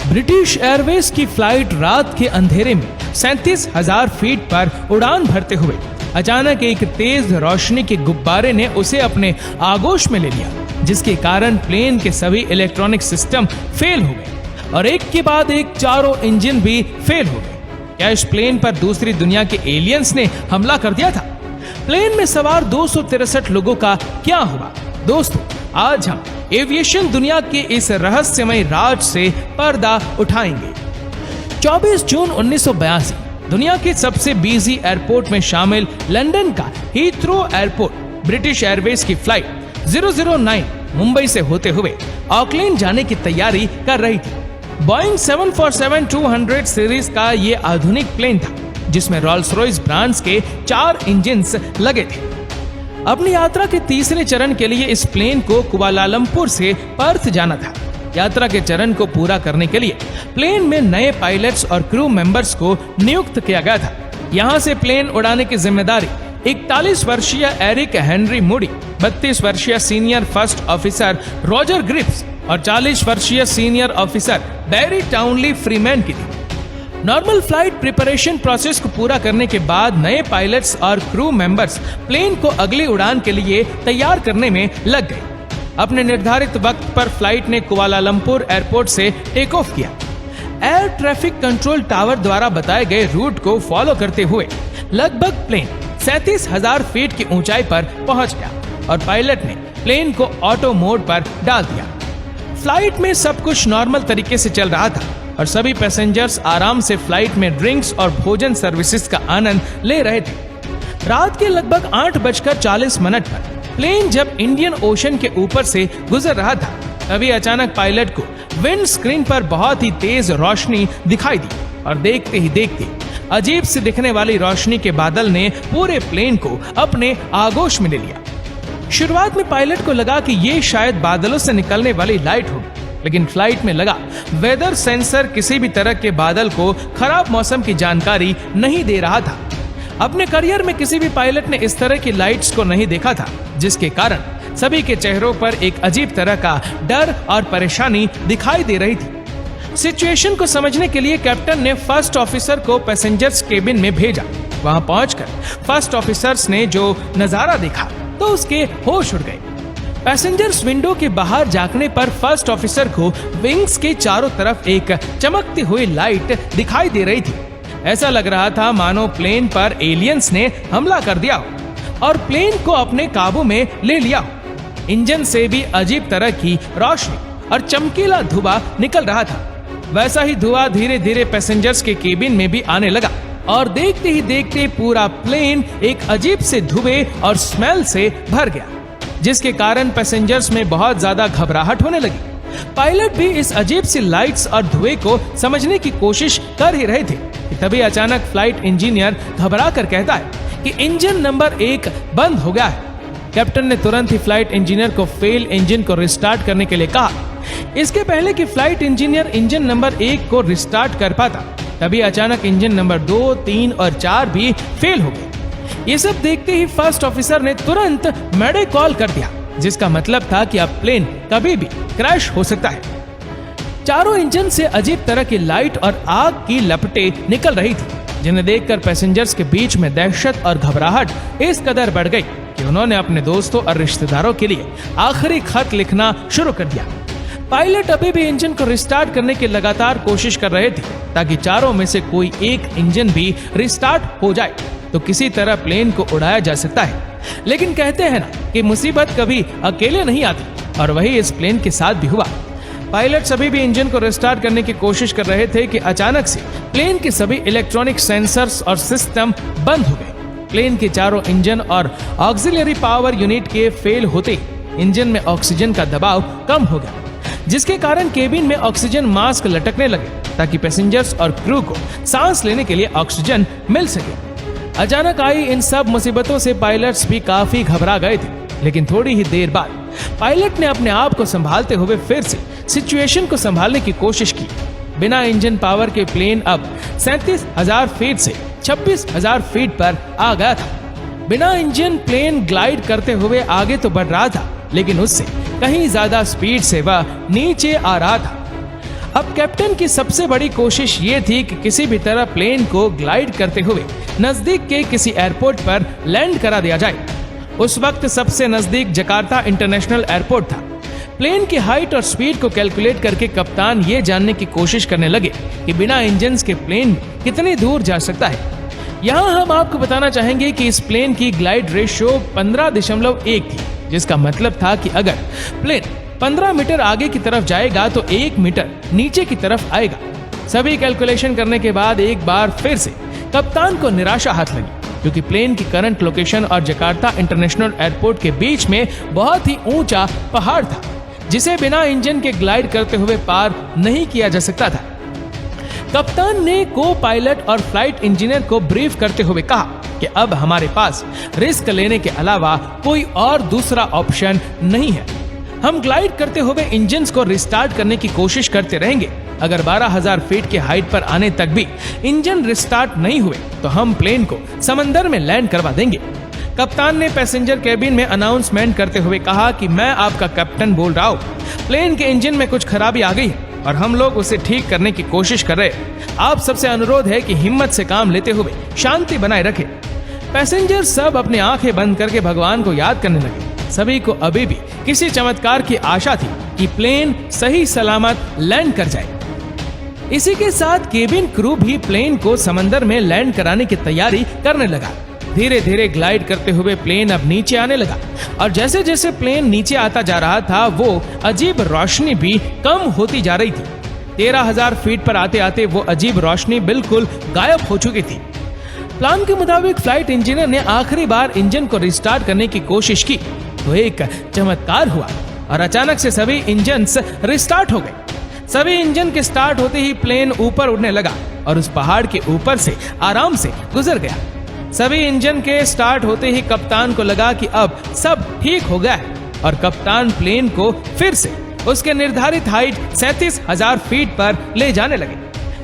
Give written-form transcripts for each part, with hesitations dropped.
British Airways की flight रात के अंधेरे में 37,000 फीट पर उड़ान भरते हुए अचानक एक तेज रोशनी के गुब्बारे ने उसे अपने आगोश में ले लिया, जिसके कारण प्लेन के सभी इलेक्ट्रॉनिक सिस्टम फेल हो गए और एक के बाद एक चारों इंजन भी फेल हो गए। क्या इस प्लेन पर दूसरी दुनिया के एलियंस ने हमला कर दिया था? प्लेन में सवार 263 लोगों का क्या हुआ? दोस्तों, आज हम एविएशन दुनिया के इस रहस्यमय राज से पर्दा उठाएंगे। 24 जून 1982 दुनिया के सबसे बिजी एयरपोर्ट में शामिल लंदन का हीथ्रो एयरपोर्ट ब्रिटिश एयरवेज की फ्लाइट 009 मुंबई से होते हुए ऑकलैंड जाने की तैयारी कर रही थी। बोइंग 747-200 सीरीज का ये आधुनिक प्लेन था, जिसमें रॉल्स रॉयस ब्रांड्स के 4 इंजन्स लगे थे। अपनी यात्रा के तीसरे चरण के लिए इस प्लेन को कुआलालंपुर से पर्थ जाना था। यात्रा के चरण को पूरा करने के लिए प्लेन में नए पायलट्स और क्रू मेंबर्स को नियुक्त किया गया था। यहाँ से प्लेन उड़ाने की जिम्मेदारी 41 वर्षीय एरिक हेनरी मूडी, 32 वर्षीय senior first officer Roger Gripps और 40 वर्षीय senior officer Barry Townley Freeman की थी। नॉर्मल फ्लाइट प्रिपरेशन प्रोसेस को पूरा करने के बाद नए पायलट्स और क्रू मेंबर्स प्लेन को अगली उड़ान के लिए तैयार करने में लग गए। अपने निर्धारित वक्त पर फ्लाइट ने कुआलालंपुर एयरपोर्ट से टेक ऑफ किया। एयर ट्रैफिक कंट्रोल टावर द्वारा बताए गए रूट को फॉलो करते हुए लगभग प्लेन 37,000 फीट की ऊंचाई पर पहुंच गया और पायलट ने प्लेन को ऑटो मोड पर डाल दिया। फ्लाइट में सब कुछ नॉर्मल तरीके से चल रहा था और सभी पैसेंजर्स आराम से फ्लाइट में ड्रिंक्स और भोजन सर्विसेज का आनंद ले रहे थे। रात के लगभग 8:40 पर प्लेन जब इंडियन ओशन के ऊपर से गुजर रहा था, तभी अचानक पायलट को विंड स्क्रीन पर बहुत ही तेज रोशनी दिखाई दी और देखते ही देखते अजीब से दिखने वाली रोशनी के बादल ने पूरे प्लेन को अपने आगोश में ले लिया। शुरुआत में पायलट को लगा कि ये शायद बादलों से निकलने वाली लाइट होगी, लेकिन फ्लाइट में लगा वेदर सेंसर किसी भी तरह के बादल को खराब मौसम की जानकारी नहीं दे रहा था। अपने करियर में किसी भी पायलट ने इस तरह की लाइट्स को नहीं देखा था, जिसके कारण सभी के चेहरों पर एक अजीब तरह का डर और परेशानी दिखाई दे रही थी। सिचुएशन को समझने के लिए कैप्टन ने फर्स्ट ऑफिसर को पैसेंजर्स केबिन में भेजा। वहां पहुंचकर फर्स्ट ऑफिसर्स ने जो नजारा देखा तो उसके होश उड़ गए। पैसेंजर्स विंडो के बाहर झांकने पर फर्स्ट ऑफिसर को विंग्स के चारों तरफ एक चमकती हुई लाइट दिखाई दे रही थी। ऐसा लग रहा था मानो प्लेन पर एलियंस ने हमला कर दिया और प्लेन को अपने काबू में ले लिया। इंजन से भी अजीब तरह की रोशनी और चमकीला धुआं निकल रहा था। वैसा ही धुआं धीरे धीरे पैसेंजर्स के केबिन में भी आने लगा और देखते ही देखते पूरा प्लेन एक अजीब से धुएं और स्मेल से भर गया, जिसके कारण पैसेंजर्स में बहुत ज्यादा घबराहट होने लगी। पायलट भी इस अजीब सी लाइट्स और धुएं को समझने की कोशिश कर ही रहे थे कि तभी अचानक फ्लाइट इंजीनियर घबरा कर कहता है कि इंजन नंबर 1 बंद हो गया है। कैप्टन ने तुरंत ही फ्लाइट इंजीनियर को फेल इंजन को रिस्टार्ट करने के लिए कहा। इसके पहले कि फ्लाइट इंजीनियर इंजन नंबर 1 को रिस्टार्ट कर पाता, तभी अचानक इंजन नंबर 2, 3 और 4 भी फेल हो गए। ये सब देखते ही फर्स्ट ऑफिसर ने तुरंत मैडे कॉल कर दिया, जिसका मतलब था कि अब प्लेन कभी भी क्रैश हो सकता है। चारों इंजन से अजीब तरह की लाइट और आग की लपटें निकल रही थी, जिन्हें देखकर पैसेंजर्स के बीच में दहशत और घबराहट इस कदर बढ़ गई कि उन्होंने अपने दोस्तों और रिश्तेदारों के लिए आखिरी खत लिखना शुरू कर दिया। पायलट अभी भी इंजन को रिस्टार्ट करने की लगातार कोशिश कर रहे थे, ताकि चारों में से कोई एक इंजन भी रिस्टार्ट हो जाए तो किसी तरह प्लेन को उड़ाया जा सकता है। लेकिन कहते हैं ना कि मुसीबत कभी अकेले नहीं आती, और वही इस प्लेन के साथ भी हुआ। पायलट अभी भी इंजन को रिस्टार्ट करने की कोशिश कर रहे थे कि अचानक से प्लेन के सभी इलेक्ट्रॉनिक सेंसर्स और सिस्टम बंद हो गए। प्लेन के चारों इंजन और ऑक्सिलरी पावर यूनिट के फेल होते इंजन में ऑक्सीजन का दबाव कम हो गया, जिसके कारण केबिन में ऑक्सीजन मास्क लटकने लगे ताकि पैसेंजर्स और क्रू को सांस लेने के लिए ऑक्सीजन मिल सके। अचानक आई इन सब मुसीबतों से पायलट्स भी काफी घबरा गए थे, लेकिन थोड़ी ही देर बाद पायलट ने अपने आप को संभालते हुए फिर से सिचुएशन को संभालने की कोशिश की। बिना इंजन पावर के प्लेन अब 37,000 फीट से 26,000 फीट पर आ गया था। बिना इंजन प्लेन ग्लाइड करते हुए आगे तो बढ़ रहा था, लेकिन उससे कहीं ज्यादा स्पीड से वह नीचे आ रहा था। अब कैप्टन की सबसे बड़ी कोशिश ये थी कि किसी भी तरह प्लेन को ग्लाइड करते हुए नजदीक के किसी एयरपोर्ट पर लैंड करा दिया जाए। उस वक्त सबसे नजदीक जकार्ता इंटरनेशनल एयरपोर्ट था। प्लेन की हाइट और स्पीड को कैलकुलेट करके कप्तान ये जानने की कोशिश करने लगे कि बिना इंजन के प्लेन कितनी दूर जा सकता है। यहाँ हम आपको बताना चाहेंगे कि इस प्लेन की ग्लाइड रेशियो 15.1 थी, जिसका मतलब था कि अगर प्लेन 15 मीटर आगे की तरफ जाएगा तो 1 मीटर नीचे की तरफ आएगा। सभी कैलकुलेशन करने के बाद एक बार फिर से कप्तान को निराशा हाथ लगी, क्योंकि प्लेन की करंट लोकेशन और जकार्ता इंटरनेशनल एयरपोर्ट के बीच में बहुत ही ऊंचा पहाड़ था, जिसे बिना इंजन के ग्लाइड करते हुए पार नहीं किया जा सकता था। कप्तान ने को पायलट और फ्लाइट इंजीनियर को ब्रीफ करते हुए कहा कि अब हमारे पास रिस्क लेने के अलावा कोई और दूसरा ऑप्शन नहीं है। हम ग्लाइड करते हुए इंजन्स को रिस्टार्ट करने की कोशिश करते रहेंगे। अगर 12,000 फीट की हाइट पर आने तक भी इंजन रिस्टार्ट नहीं हुए तो हम प्लेन को समंदर में लैंड करवा देंगे। कप्तान ने पैसेंजर केबिन में अनाउंसमेंट करते हुए कहा कि मैं आपका कैप्टन बोल रहा हूँ, प्लेन के इंजन में कुछ खराबी आ गई है और हम लोग उसे ठीक करने की कोशिश कर रहे हैं। आप सबसे अनुरोध है कि हिम्मत से काम लेते हुए शांति बनाए रखें। पैसेंजर सब अपनी आंखें बंद करके भगवान को याद करने लगे। सभी को अभी भी किसी चमत्कार की आशा थी कि प्लेन सही सलामत लैंड कर जाए। इसी के साथ केबिन क्रू भी प्लेन को समंदर में लैंड कराने की तैयारी करने लगा। धीरे धीरे ग्लाइड करते हुए प्लेन अब नीचे आने लगा और जैसे जैसे प्लेन नीचे आता जा रहा था वो अजीब रोशनी भी कम होती जा रही थी। 13,000 फीट पर आते आते वो अजीब रोशनी बिल्कुल गायब हो चुकी थी। प्लान के मुताबिक फ्लाइट इंजीनियर ने आखिरी बार इंजन को रिस्टार्ट करने की कोशिश की तो एक चमत्कार हुआ और अचानक से सभी इंजन्स रिस्टार्ट हो गए। सभी इंजन के स्टार्ट होते ही प्लेन ऊपर उड़ने लगा और उस पहाड़ के ऊपर से आराम से गुजर गया। सभी इंजन के स्टार्ट होते ही कप्तान को लगा कि अब सब ठीक हो गया है और कप्तान प्लेन को फिर से उसके निर्धारित हाइट 37,000 फीट पर ले जाने लगे।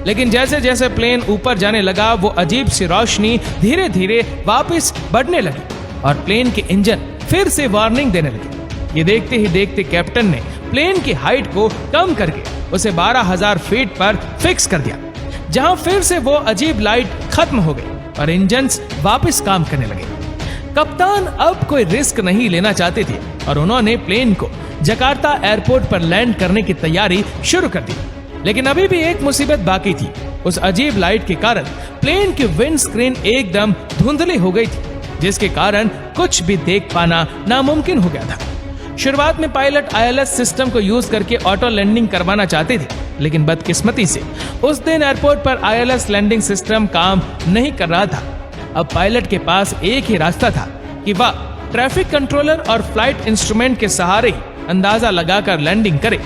लेकिन जैसे जैसे प्लेन ऊपर जाने लगा वो अजीब सी रोशनी धीरे धीरे वापस बढ़ने लगी और प्लेन के इंजन फिर से वार्निंग देने लगे। ये देखते ही देखते कैप्टन ने प्लेन की हाइट को कम करके उसे 12,000 फीट पर फिक्स कर दिया, जहां फिर से वो अजीब लाइट खत्म हो गई और इंजन्स वापस काम करने लगे। कप्तान अब कोई रिस्क नहीं लेना चाहते थे और उन्होंने प्लेन को जकार्ता एयरपोर्ट पर लैंड करने की तैयारी शुरू कर दी। लेकिन अभी भी एक मुसीबत बाकी थी। उस अजीब लाइट के कारण प्लेन की विंड स्क्रीन एकदम धुंधली हो गई थी, जिसके कारण कुछ भी देख पाना नामुमकिन हो गया था। शुरुआत में पायलट ILS सिस्टम को यूज करके ऑटो लैंडिंग करवाना चाहते थे, लेकिन बदकिस्मती से उस दिन एयरपोर्ट पर ILS लैंडिंग सिस्टम काम नहीं कर रहा था। अब पायलट के पास एक ही रास्ता था कि वह ट्रैफिक कंट्रोलर और फ्लाइट इंस्ट्रूमेंट के सहारे ही अंदाजा लगाकर लैंडिंग करे।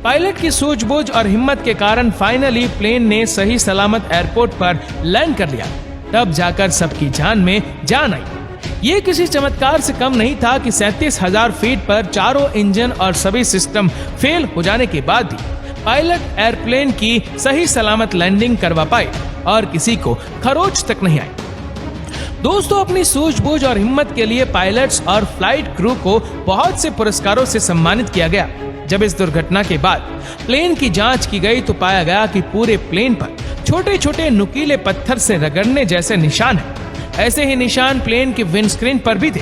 पायलट की सूझबूझ और हिम्मत के कारण फाइनली प्लेन ने सही सलामत एयरपोर्ट पर लैंड कर लिया। तब जाकर सबकी जान में जान आई। ये किसी चमत्कार से कम नहीं था कि 37,000 फीट पर चारों इंजन और सभी सिस्टम फेल हो जाने के बाद भी पायलट एयरप्लेन की सही सलामत लैंडिंग करवा पाए और किसी को खरोच तक नहीं आई। दोस्तों, अपनी सूझबूझ और हिम्मत के लिए पायलट्स और फ्लाइट क्रू को बहुत से पुरस्कारों से सम्मानित किया गया। जब इस दुर्घटना के बाद प्लेन की जांच की गई तो पाया गया कि पूरे प्लेन पर छोटे छोटे नुकीले पत्थर से रगड़ने जैसे निशान हैं। ऐसे ही निशान प्लेन की विंडस्क्रीन पर भी थे,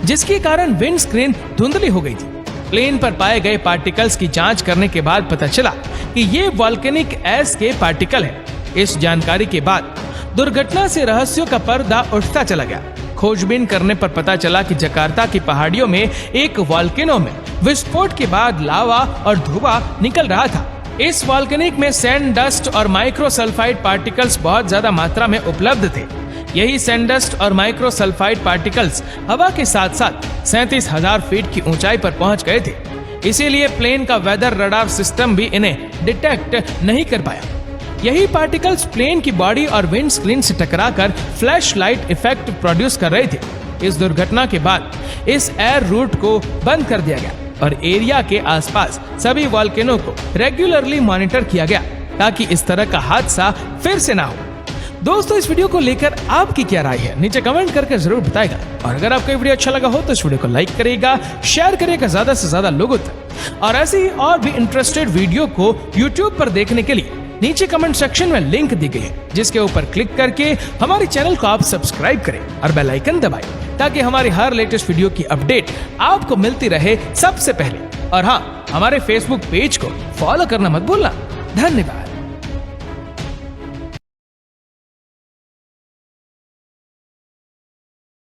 जिसके कारण विंडस्क्रीन धुंधली हो गई थी। प्लेन पर पाए गए पार्टिकल्स की जांच करने के बाद पता चला कि ये वॉल्केनिक ऐश के पार्टिकल हैं। इस जानकारी के बाद दुर्घटना से रहस्यों का पर्दा उठता चला गया। खोजबीन करने पर पता चला कि जकार्ता की पहाड़ियों में एक वॉल्केनो में विस्फोट के बाद लावा और धुआं निकल रहा था। इस वॉल्केनिक में सैंड डस्ट और माइक्रोसल्फाइड पार्टिकल्स बहुत ज्यादा मात्रा में उपलब्ध थे। यही सैंड डस्ट और माइक्रोसल्फाइड पार्टिकल्स हवा के साथ साथ 37,000 फीट की ऊंचाई पर पहुंच गए थे। इसीलिए प्लेन का वेदर रडार सिस्टम भी इन्हें डिटेक्ट नहीं कर पाया। यही पार्टिकल्स प्लेन की बॉडी और विंड स्क्रीन से टकराकर फ्लैश लाइट इफेक्ट प्रोड्यूस कर रहे थे। इस दुर्घटना के बाद इस एयर रूट को बंद कर दिया गया और एरिया के आसपास सभी वॉल्केनो को रेगुलरली मॉनिटर किया गया ताकि इस तरह का हादसा फिर से ना हो। दोस्तों, इस वीडियो को लेकर आपकी क्या राय है नीचे कमेंट करके जरूर बताएगा और अगर आपको वीडियो अच्छा लगा हो तो इस वीडियो को लाइक करेगा, शेयर करेगा ज्यादा से ज्यादा लोगों तक। और ऐसे ही और भी इंटरेस्टेड वीडियो को YouTube पर देखने के लिए नीचे कमेंट सेक्शन में लिंक दी गई है, जिसके ऊपर क्लिक करके हमारे चैनल को आप सब्सक्राइब करें और बेल आइकन दबाएं, ताकि हमारी हर लेटेस्ट वीडियो की अपडेट आपको मिलती रहे सबसे पहले। और हाँ, हमारे फेसबुक पेज को फॉलो करना मत भूलना। धन्यवाद।